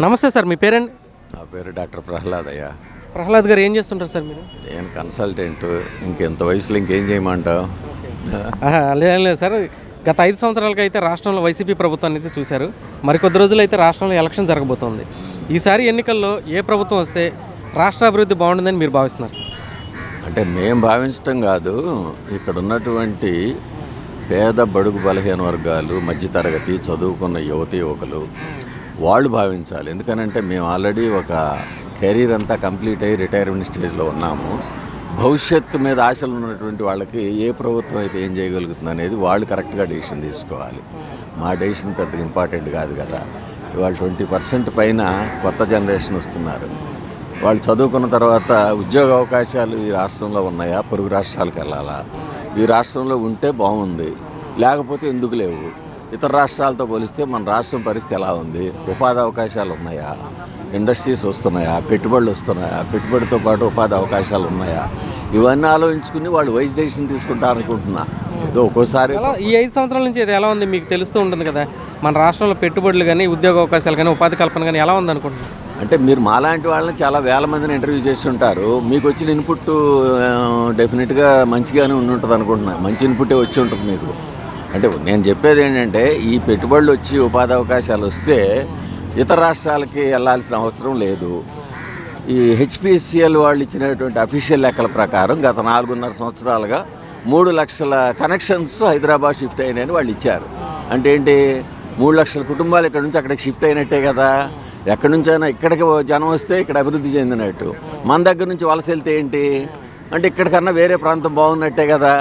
నమస్తే సార్, మీ పేరండి? నా పేరు డాక్టర్ ప్రహ్లాదయ్య. ప్రహ్లాద్ గారు ఏం చేస్తుంటారు సార్ మీరు? నేను కన్సల్టెంట్. ఇంకెంత వయసులో ఇంకేం చేయమంటావు? లేదు సార్, గత 5 సంవత్సరాలుగా అయితే రాష్ట్రంలో వైసీపీ ప్రభుత్వాన్ని అయితే చూశారు. మరికొద్ది రోజులైతే రాష్ట్రంలో ఎలక్షన్ జరగబోతోంది. ఈసారి ఎన్నికల్లో ఏ ప్రభుత్వం వస్తే రాష్ట్ర అభివృద్ధి బాగుంటుందని మీరు భావిస్తున్నారు సార్? అంటే మేము భావించటం కాదు, ఇక్కడ ఉన్నటువంటి పేద బడుగు బలహీన వర్గాలు, మధ్యతరగతి చదువుకున్న యువతి యువకులు వాళ్ళు భావించాలి. ఎందుకనంటే మేము ఆల్రెడీ ఒక కెరీర్ అంతా కంప్లీట్ అయ్యి రిటైర్మెంట్ స్టేజ్లో ఉన్నాము. భవిష్యత్తు మీద ఆశలు ఉన్నటువంటి వాళ్ళకి ఏ ప్రభుత్వం అయితే ఏం చేయగలుగుతుంది అనేది వాళ్ళు కరెక్ట్గా డెసిషన్ తీసుకోవాలి. మా డెసిషన్ పెద్దగా ఇంపార్టెంట్ కాదు కదా. ఇవాళ 20% పైన కొత్త జనరేషన్ వస్తున్నారు. వాళ్ళు చదువుకున్న తర్వాత ఉద్యోగ అవకాశాలు ఈ రాష్ట్రంలో ఉన్నాయా, పొరుగు రాష్ట్రాలకు వెళ్ళాలా? ఈ రాష్ట్రంలో ఉంటే బాగుంది, లేకపోతే ఎందుకు లేవు? ఇతర రాష్ట్రాలతో పోలిస్తే మన రాష్ట్రం పరిస్థితి ఎలా ఉంది? ఉపాధి అవకాశాలు ఉన్నాయా? ఇండస్ట్రీస్ వస్తున్నాయా? పెట్టుబడులు వస్తున్నాయా? పెట్టుబడితో పాటు ఉపాధి అవకాశాలు ఉన్నాయా? ఇవన్నీ ఆలోచించుకుని వాళ్ళు వైస్ డెసిషన్ తీసుకుంటారు అనుకుంటున్నా. ఏదో ఒక్కోసారి ఈ 5 సంవత్సరాల నుంచి ఇది ఎలా ఉంది మీకు తెలుస్తూ ఉంటుంది కదా, మన రాష్ట్రంలో పెట్టుబడులు కానీ, ఉద్యోగ అవకాశాలు కానీ, ఉపాధి కల్పన కానీ ఎలా ఉంది అనుకుంటున్నారు? అంటే మీరు మాలాంటి వాళ్ళని చాలా వేల మందిని ఇంటర్వ్యూ చేసి ఉంటారు. మీకు వచ్చిన ఇన్పుట్ డెఫినెట్గా మంచిగానే ఉంటుంది అనుకుంటున్నా. మంచి ఇన్పుటే వచ్చి ఉంటుంది మీకు. అంటే నేను చెప్పేది ఏంటంటే, ఈ పెట్టుబడులు వచ్చి ఉపాధి అవకాశాలు వస్తే ఇతర రాష్ట్రాలకి వెళ్ళాల్సిన అవసరం లేదు. ఈ హెచ్పిసిఎల్ వాళ్ళు ఇచ్చినటువంటి అఫీషియల్ లెక్కల ప్రకారం గత 4.5 సంవత్సరాలుగా 3 లక్షల కనెక్షన్స్ హైదరాబాద్ షిఫ్ట్ అయినాయని వాళ్ళు ఇచ్చారు. అంటే ఏంటి? 3 లక్షల కుటుంబాలు ఇక్కడ నుంచి అక్కడికి షిఫ్ట్ అయినట్టే కదా. ఎక్కడి నుంచైనా ఇక్కడికి జనం వస్తే ఇక్కడ అభివృద్ధి చెందినట్టు. మన దగ్గర నుంచి వలస వెళ్తే ఏంటి అంటే ఇక్కడికన్నా వేరే ప్రాంతం బాగున్నట్టే కదా.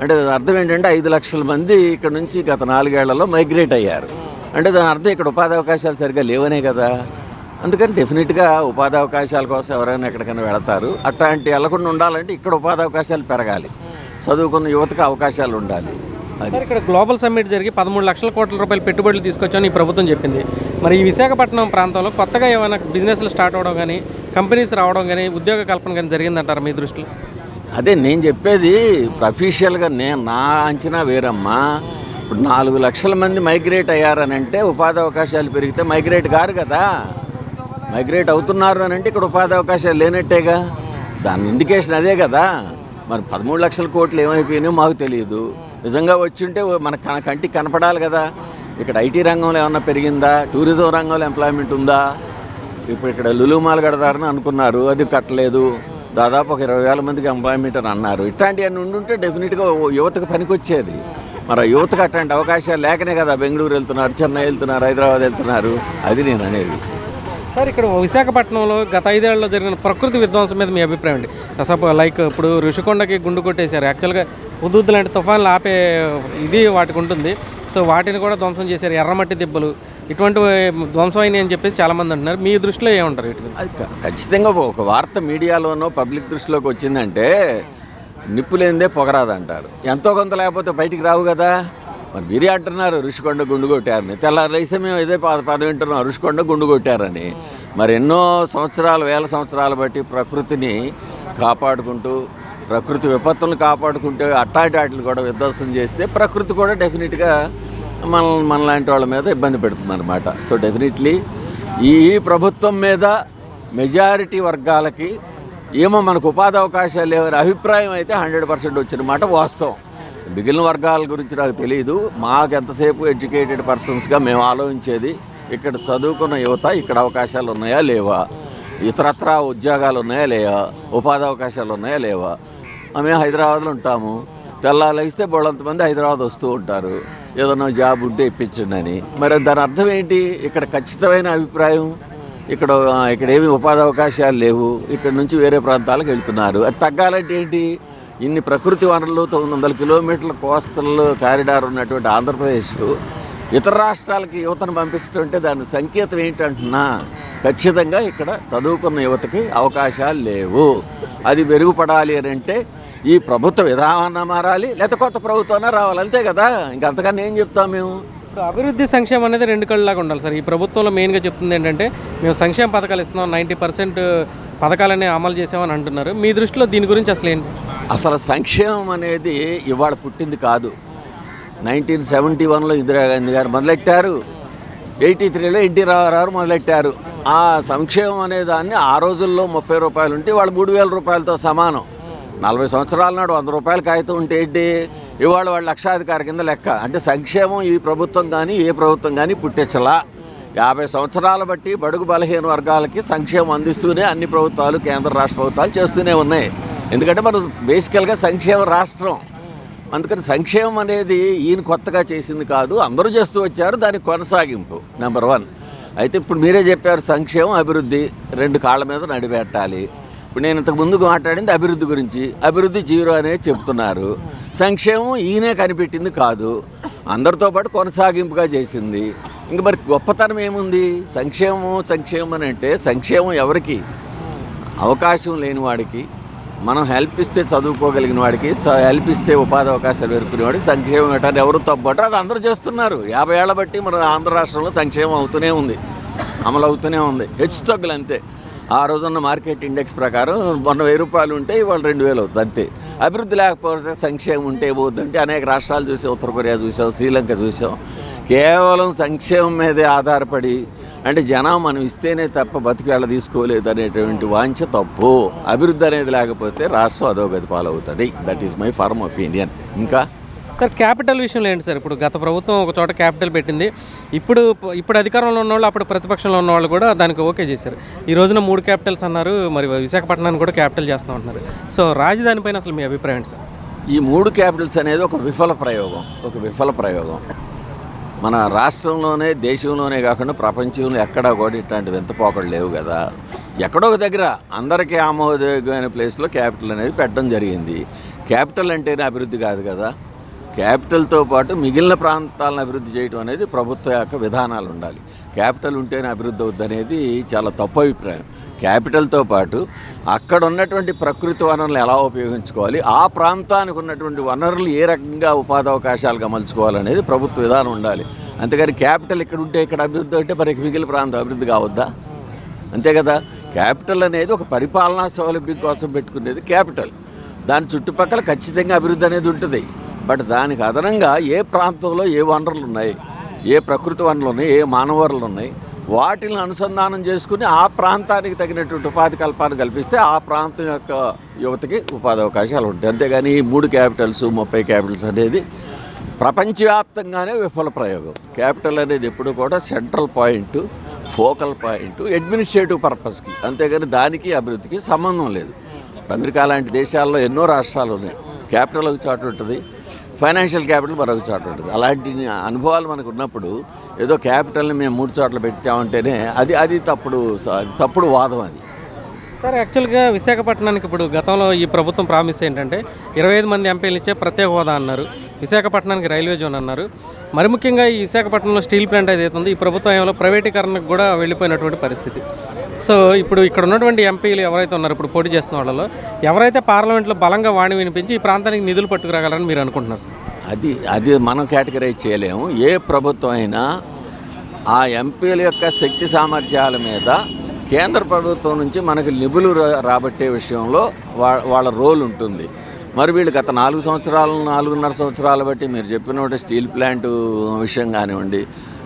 అంటే దాని అర్థం ఏంటంటే 5 లక్షల మంది ఇక్కడ నుంచి గత 4 ఏళ్లలో మైగ్రేట్ అయ్యారు. అంటే దాని అర్థం ఇక్కడ ఉపాధి అవకాశాలు సరిగ్గా లేవనే కదా. అందుకని డెఫినెట్గా ఉపాధి అవకాశాల కోసం ఎవరైనా ఎక్కడికైనా వెళతారు. అట్లాంటి వెళ్లకుండా ఉండాలంటే ఇక్కడ ఉపాధి అవకాశాలు పెరగాలి, చదువుకున్న యువతకు అవకాశాలు ఉండాలి. అది ఇక్కడ గ్లోబల్ సమ్మిట్ జరిగి 13 లక్షల కోట్ల రూపాయల పెట్టుబడులు తీసుకొచ్చామని ఈ ప్రభుత్వం చెప్పింది. మరి ఈ విశాఖపట్నం ప్రాంతంలో కొత్తగా ఏమైనా బిజినెస్లు స్టార్ట్ అవ్వడం కానీ, కంపెనీస్ రావడం కానీ, ఉద్యోగ కల్పన కానీ జరిగిందంటారా మీ దృష్టిలో? అదే నేను చెప్పేది. అఫీషియల్గా నా అంచనా వేరమ్మా. ఇప్పుడు 4 లక్షల మంది మైగ్రేట్ అయ్యారని అంటే ఉపాధి అవకాశాలు పెరిగితే మైగ్రేట్ కారు కదా. మైగ్రేట్ అవుతున్నారు అని అంటే ఇక్కడ ఉపాధి అవకాశాలు లేనట్టేగా. దాని ఇండికేషన్ అదే కదా. మరి 13 లక్షల కోట్లు ఏమైపోయినాయో మాకు తెలియదు. నిజంగా వచ్చుంటే మన కంటికి కనపడాలి కదా. ఇక్కడ ఐటీ రంగంలో ఏమన్నా పెరిగిందా? టూరిజం రంగంలో ఎంప్లాయ్మెంట్ ఉందా? ఇప్పుడు ఇక్కడ లులు మాల్ కడతారని అనుకున్నారు, అది కట్టలేదు. దాదాపు ఒక 20,000 మందికి ఎంప్లాయ్మెంట్ అని అన్నారు. ఇట్లాంటివన్నీ ఉండుంటే డెఫినెట్గా యువతకు పనికొచ్చేది. మరి ఆ యువతకు అట్లాంటి అవకాశాలు లేకనే కదా బెంగళూరు వెళ్తున్నారు, చెన్నై వెళ్తున్నారు, హైదరాబాద్ వెళ్తున్నారు. అది నేను అనేది. సార్, ఇక్కడ విశాఖపట్నంలో గత 5 ఏళ్లలో జరిగిన ప్రకృతి విధ్వంసం మీద మీ అభిప్రాయం అండి? లైక్ ఇప్పుడు ఋషికొండకి గుండు కొట్టేశారు. యాక్చువల్గా ఉద్దుద్దు లాంటి తుఫాన్లు ఆపే ఇది వాటికి ఉంటుంది. సో వాటిని కూడా ధ్వంసం చేశారు. ఎర్రమట్టి దిబ్బలు ఇటువంటి ధ్వంసం అయినాయి అని చెప్పేసి చాలామంది అంటున్నారు. మీ దృష్టిలో ఏమంటారు వీటికి? అది ఖచ్చితంగా ఒక వార్త మీడియాలోనో పబ్లిక్ దృష్టిలోకి వచ్చిందంటే నిప్పు లేనిదే పొగరాదంటారు. ఎంతో కొంత లేకపోతే బయటికి రావు కదా. మరి మీరే అంటున్నారు ఋషికొండ గుండు కొట్టారని. తెల్లారైతే మేము ఇదే పదం వింటున్నాం, ఋషికొండ గుండు కొట్టారని. మరి ఎన్నో సంవత్సరాలు, వేల సంవత్సరాలు బట్టి ప్రకృతిని కాపాడుకుంటూ, ప్రకృతి విపత్తులను కాపాడుకుంటే అట్టాటి వాటిని కూడా విధ్వంసం చేస్తే ప్రకృతి కూడా డెఫినెట్గా మనలాంటి వాళ్ళ మీద ఇబ్బంది పెడుతుంది అనమాట. సో డెఫినెట్లీ ఈ ప్రభుత్వం మీద మెజారిటీ వర్గాలకి ఏమో మనకు ఉపాధి అవకాశాలు లేవని అభిప్రాయం అయితే 100% వచ్చిన మాట వాస్తవం. మిగిలిన వర్గాల గురించి నాకు తెలియదు. మాకు ఎంతసేపు ఎడ్యుకేటెడ్ పర్సన్స్గా మేము ఆలోచించేది ఇక్కడ చదువుకున్న యువత ఇక్కడ అవకాశాలు ఉన్నాయా లేవా, ఇతరత్ర ఉద్యోగాలు ఉన్నాయా లేవా, ఉపాధి అవకాశాలు ఉన్నాయా లేవా. మేము హైదరాబాద్లో ఉంటాము. తెల్లాలేస్తే బోళ్ళంతమంది హైదరాబాద్ వస్తూ ఉంటారు, ఏదన్నా జాబ్ ఉంటే ఇప్పించండి అని. మరి దాని అర్థం ఏంటి? ఇక్కడ ఖచ్చితమైన అభిప్రాయం ఇక్కడ ఏమి ఉపాధి అవకాశాలు లేవు, ఇక్కడ నుంచి వేరే ప్రాంతాలకు వెళ్తున్నారు. అది తగ్గాలంటే ఏంటి? ఇన్ని ప్రకృతి వనరులు, 900 కిలోమీటర్ల కోస్టల్ కారిడార్ ఉన్నటువంటి ఆంధ్రప్రదేశ్ ఇతర రాష్ట్రాలకి యువతను పంపిస్తుంటే దాని సంకేతం ఏంటంటున్నా, ఖచ్చితంగా ఇక్కడ చదువుకున్న యువతకి అవకాశాలు లేవు. అది మెరుగుపడాలి అని అంటే ఈ ప్రభుత్వ విధానాన్ని మారాలి, లేకపోతే కొత్త ప్రభుత్వాన్ని రావాలి, అంతే కదా. ఇంకంతకన్నా ఏం చెప్తాం మేము? అభివృద్ధి సంక్షేమం అనేది 2 కళ్ళలాగా ఉండాలి సార్. ఈ ప్రభుత్వంలో మెయిన్గా చెప్తుంది ఏంటంటే మేము సంక్షేమ పథకాలు ఇస్తున్నాం, 90% పథకాలనే అమలు చేసామని అంటున్నారు. మీ దృష్టిలో దీని గురించి అసలు ఏంటి? అసలు సంక్షేమం అనేది ఇవాళ పుట్టింది కాదు. 1971లో ఇందిరాగాంధీ గారు మొదలెట్టారు, 83లో ఎన్టీ రామారావు మొదలెట్టారు. ఆ సంక్షేమం అనే దాన్ని ఆ రోజుల్లో 30 రూపాయలు ఉంటే వాళ్ళు 3,000 రూపాయలతో సమానం. 40 సంవత్సరాల నాడు 100 రూపాయల కాగితం ఉంటే ఏంటి, ఇవాళ వాళ్ళు లక్షాధికారి కింద లెక్క. అంటే సంక్షేమం ఈ ప్రభుత్వం కానీ ఏ ప్రభుత్వం కానీ పుట్టించలా. 50 సంవత్సరాల బట్టి బడుగు బలహీన వర్గాలకి సంక్షేమం అందిస్తూనే అన్ని ప్రభుత్వాలు, కేంద్ర రాష్ట్ర ప్రభుత్వాలు చేస్తూనే ఉన్నాయి. ఎందుకంటే మనం బేసికల్గా సంక్షేమ రాష్ట్రం. అందుకని సంక్షేమం అనేది ఈయన కొత్తగా చేసింది కాదు, అందరూ చేస్తూ వచ్చారు, దానికి కొనసాగింపు నెంబర్ 1. అయితే ఇప్పుడు మీరే చెప్పారు సంక్షేమం అభివృద్ధి 2 కాళ్ళ మీద నడిపెట్టాలి. ఇప్పుడు నేను ఇంతకు ముందుకు మాట్లాడింది అభివృద్ధి గురించి. అభివృద్ధి జీరో అనేది చెప్తున్నారు. సంక్షేమం ఈయనే కనిపెట్టింది కాదు, అందరితో పాటు కొనసాగింపుగా చేసింది. ఇంక మరి గొప్పతనం ఏముంది? సంక్షేమం అని అంటే సంక్షేమం ఎవరికి? అవకాశం లేని వాడికి, మనం హెల్ప్ ఇస్తే చదువుకోగలిగిన వాడికి, హెల్ప్ ఇస్తే ఉపాధి అవకాశాలు పెరుకునేవాడికి సంక్షేమం పెట్టాలి. ఎవరు తప్పటో అది అందరూ చేస్తున్నారు. 50 ఏళ్ల బట్టి మన ఆంధ్ర రాష్ట్రంలో సంక్షేమం అవుతూనే ఉంది, అమలు అవుతూనే ఉంది. హెచ్చుతగ్గులు అంతే. ఆ రోజున్న మార్కెట్ ఇండెక్స్ ప్రకారం మొన్న 1000 రూపాయలు ఉంటే ఇవాళ 2000 అవుతుంది అంతే. అభివృద్ధి లేకపోతే సంక్షేమం ఉంటే ఏమవుతుందంటే అనేక రాష్ట్రాలు చూసాం, ఉత్తర కొరియా చూసాం, శ్రీలంక చూసాం. కేవలం సంక్షేమం మీదే ఆధారపడి, అంటే జనం మనం ఇస్తేనే తప్ప బతికేళ్ళ తీసుకోలేదు అనేటువంటి వాంఛ తప్పు. అభివృద్ధి అనేది లేకపోతే రాష్ట్రం అధోగతి పాలవుతుంది. That is my firm opinion. ఇంకా సార్ క్యాపిటల్ విషయంలో ఏంటి సార్? ఇప్పుడు గత ప్రభుత్వం ఒక చోట క్యాపిటల్ పెట్టింది, ఇప్పుడు అధికారంలో ఉన్నవాళ్ళు, అప్పుడు ప్రతిపక్షంలో ఉన్నవాళ్ళు కూడా దానికి ఓకే చేశారు. ఈ రోజున 3 క్యాపిటల్స్ అన్నారు, మరి విశాఖపట్నాన్ని కూడా క్యాపిటల్ చేస్తూ ఉంటున్నారు. సో రాజధాని పైన అసలు మీ అభిప్రాయం ఏంటి సార్? ఈ 3 క్యాపిటల్స్ అనేది ఒక విఫల ప్రయోగం. మన రాష్ట్రంలోనే, దేశంలోనే కాకుండా ప్రపంచంలో ఎక్కడా కూడా ఇట్లాంటి వింతపోకళ్ళు లేవు కదా. ఎక్కడో ఒక దగ్గర అందరికీ ఆమోదయోగ్యమైన ప్లేస్లో క్యాపిటల్ అనేది పెట్టడం జరిగింది. క్యాపిటల్ అంటేనే అభివృద్ధి కాదు కదా. క్యాపిటల్తో పాటు మిగిలిన ప్రాంతాలను అభివృద్ధి చేయడం అనేది ప్రభుత్వ యొక్క విధానాలు ఉండాలి. క్యాపిటల్ ఉంటేనే అభివృద్ధి అవుద్ది అనేది చాలా తప్పు అభిప్రాయం. క్యాపిటల్తో పాటు అక్కడ ఉన్నటువంటి ప్రకృతి వనరులను ఎలా ఉపయోగించుకోవాలి, ఆ ప్రాంతానికి ఉన్నటువంటి వనరులు ఏ రకంగా ఉపాధి అవకాశాలుగా మలుచుకోవాలనేది ప్రభుత్వ విధానం ఉండాలి. అంతేగాని క్యాపిటల్ ఇక్కడ ఉంటే ఇక్కడ అభివృద్ధి అంటే మరి మిగిలిన ప్రాంతం అభివృద్ధి కావద్దా? అంతే కదా. క్యాపిటల్ అనేది ఒక పరిపాలనా సౌలభ్యం కోసం పెట్టుకునేది క్యాపిటల్. దాని చుట్టుపక్కల ఖచ్చితంగా అభివృద్ధి అనేది ఉంటుంది. బట్ దానికి అదనంగా ఏ ప్రాంతంలో ఏ వనరులు ఉన్నాయి, ఏ ప్రకృతి వనరులు ఉన్నాయి, ఏ మానవ వనరులు ఉన్నాయి, వాటిని అనుసంధానం చేసుకుని ఆ ప్రాంతానికి తగినటువంటి ఉపాధి కల్పన కల్పిస్తే ఆ ప్రాంతం యొక్క యువతకి ఉపాధి అవకాశాలు ఉంటాయి. అంతేగాని ఈ 3 క్యాపిటల్స్ 30 క్యాపిటల్స్ అనేది ప్రపంచవ్యాప్తంగానే విఫల ప్రయోగం. క్యాపిటల్ అనేది ఎప్పుడు కూడా central point, focal point, administrative పర్పస్కి. అంతేగాని దానికి అభివృద్ధికి సంబంధం లేదు. అమెరికా లాంటి దేశాల్లో ఎన్నో రాష్ట్రాలు ఉన్నాయి. క్యాపిటల్ ఒక చోట ఉంటుంది, ఫైనాన్షియల్ క్యాపిటల్ మరొక చోట ఉంటుంది. అలాంటి అనుభవాలు మనకు ఉన్నప్పుడు ఏదో క్యాపిటల్ని మేము 3 చోట్ల పెట్టామంటేనే అది తప్పుడు వాదం. అది సార్ యాక్చువల్గా విశాఖపట్నానికి ఇప్పుడు గతంలో ఈ ప్రభుత్వం ప్రామిస్ ఏంటంటే 25 మంది ఎంపీలు ఇచ్చే ప్రత్యేక హోదా అన్నారు, విశాఖపట్నానికి రైల్వే జోన్ అన్నారు. మరి ముఖ్యంగా ఈ విశాఖపట్నంలో స్టీల్ ప్లాంట్ ఏదైతే ఉంది, ఈ ప్రభుత్వం ఏమో ప్రైవేటీకరణకు కూడా వెళ్ళిపోయినటువంటి పరిస్థితి. సో ఇప్పుడు ఇక్కడ ఉన్నటువంటి ఎంపీలు ఎవరైతే ఉన్నారో, ఇప్పుడు పోటీ చేస్తున్న వాళ్ళలో ఎవరైతే పార్లమెంట్లో బలంగా వాణి వినిపించి ఈ ప్రాంతానికి నిధులు పట్టుకురాగలరని మీరు అనుకుంటున్నారు సార్? అది మనం కేటగరైజ్ చేయలేము. ఏ ప్రభుత్వం అయినా ఆ ఎంపీల యొక్క శక్తి సామర్థ్యాల మీద కేంద్ర ప్రభుత్వం నుంచి మనకు నిధులు రాబట్టే విషయంలో వాళ్ళ రోల్ ఉంటుంది. మరి వీళ్ళు గత 4.5 సంవత్సరాలు బట్టి మీరు చెప్పిన స్టీల్ ప్లాంట్ విషయం కానివ్వండి,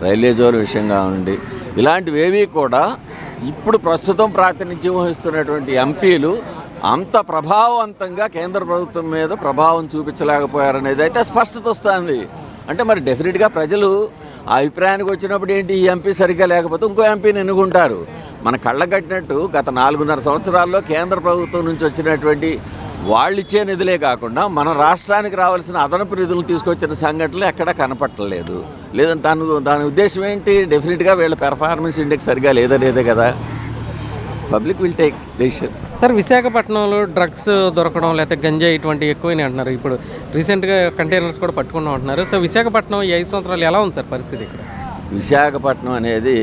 రైల్వే జోన్ విషయం కానివ్వండి, ఇలాంటివేవి కూడా ఇప్పుడు ప్రస్తుతం ప్రాతినిధ్యం వహిస్తున్నటువంటి ఎంపీలు అంత ప్రభావవంతంగా కేంద్ర ప్రభుత్వం మీద ప్రభావం చూపించలేకపోయారనేది అయితే స్పష్టత వస్తుంది. అంటే మరి డెఫినెట్గా ప్రజలు ఆ అభిప్రాయానికి వచ్చినప్పుడు ఏంటి, ఈ ఎంపీ సరిగ్గా లేకపోతే ఇంకో ఎంపీని ఎన్నుకుంటారు. మన కళ్ళగట్టినట్టు గత 4.5 సంవత్సరాల్లో కేంద్ర ప్రభుత్వం నుంచి వచ్చినటువంటి వాళ్ళిచ్చే నిధులే కాకుండా మన రాష్ట్రానికి రావాల్సిన అదనపు నిధులు తీసుకొచ్చిన సంఘటనలు ఎక్కడా కనపట్టలేదు. లేదంటే దాని ఉద్దేశం ఏంటి, డెఫినెట్గా వీళ్ళ పెర్ఫార్మెన్స్ ఇండెక్స్ సరిగా లేదనేదే కదా. Public will take decision. Sir విశాఖపట్నంలో డ్రగ్స్ దొరకడం లేకపోతే గంజాయి ఇటువంటి ఎక్కువని అంటున్నారు. ఇప్పుడు రీసెంట్గా కంటైనర్స్ కూడా పట్టుకున్నాం అంటున్నారు. సో విశాఖపట్నం ఈ 5 సంవత్సరాలు ఎలా ఉంది సార్ పరిస్థితి ఇక్కడ? విశాఖపట్నం అనేది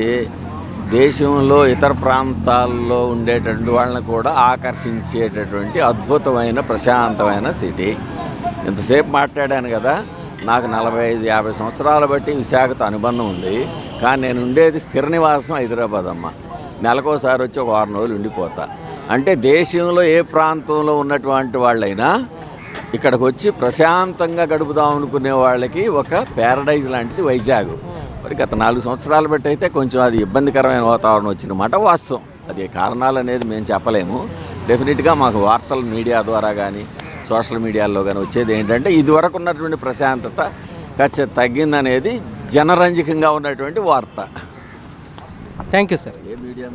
దేశంలో ఇతర ప్రాంతాల్లో ఉండేటువంటి వాళ్ళని కూడా ఆకర్షించేటటువంటి అద్భుతమైన ప్రశాంతమైన సిటీ. ఇంతసేపు మాట్లాడాను కదా, నాకు 45-50 సంవత్సరాలు బట్టి విశాఖతో అనుబంధం ఉంది. కానీ నేను ఉండేది స్థిర నివాసం హైదరాబాద్ అమ్మ. నెలకోసారి వచ్చి ఒక 6 రోజులు ఉండిపోతా. అంటే దేశంలో ఏ ప్రాంతంలో ఉన్నటువంటి వాళ్ళైనా ఇక్కడికి వచ్చి ప్రశాంతంగా గడుపుదాం అనుకునే వాళ్ళకి ఒక ప్యారడైజ్ లాంటిది వైజాగ్. మరి గత 4 సంవత్సరాలు బట్టి అయితే కొంచెం అది ఇబ్బందికరమైన వాతావరణం వచ్చిన మాట వాస్తవం. అది కారణాలు అనేది మేము చెప్పలేము. డెఫినెట్గా మాకు వార్తలు మీడియా ద్వారా కానీ సోషల్ మీడియాలో కానీ వచ్చేది ఏంటంటే ఇదివరకు ఉన్నటువంటి ప్రశాంతత ఖచ్చితంగా తగ్గిందనేది జనరంజకంగా ఉన్నటువంటి వార్త. Thank you sir. A media మీద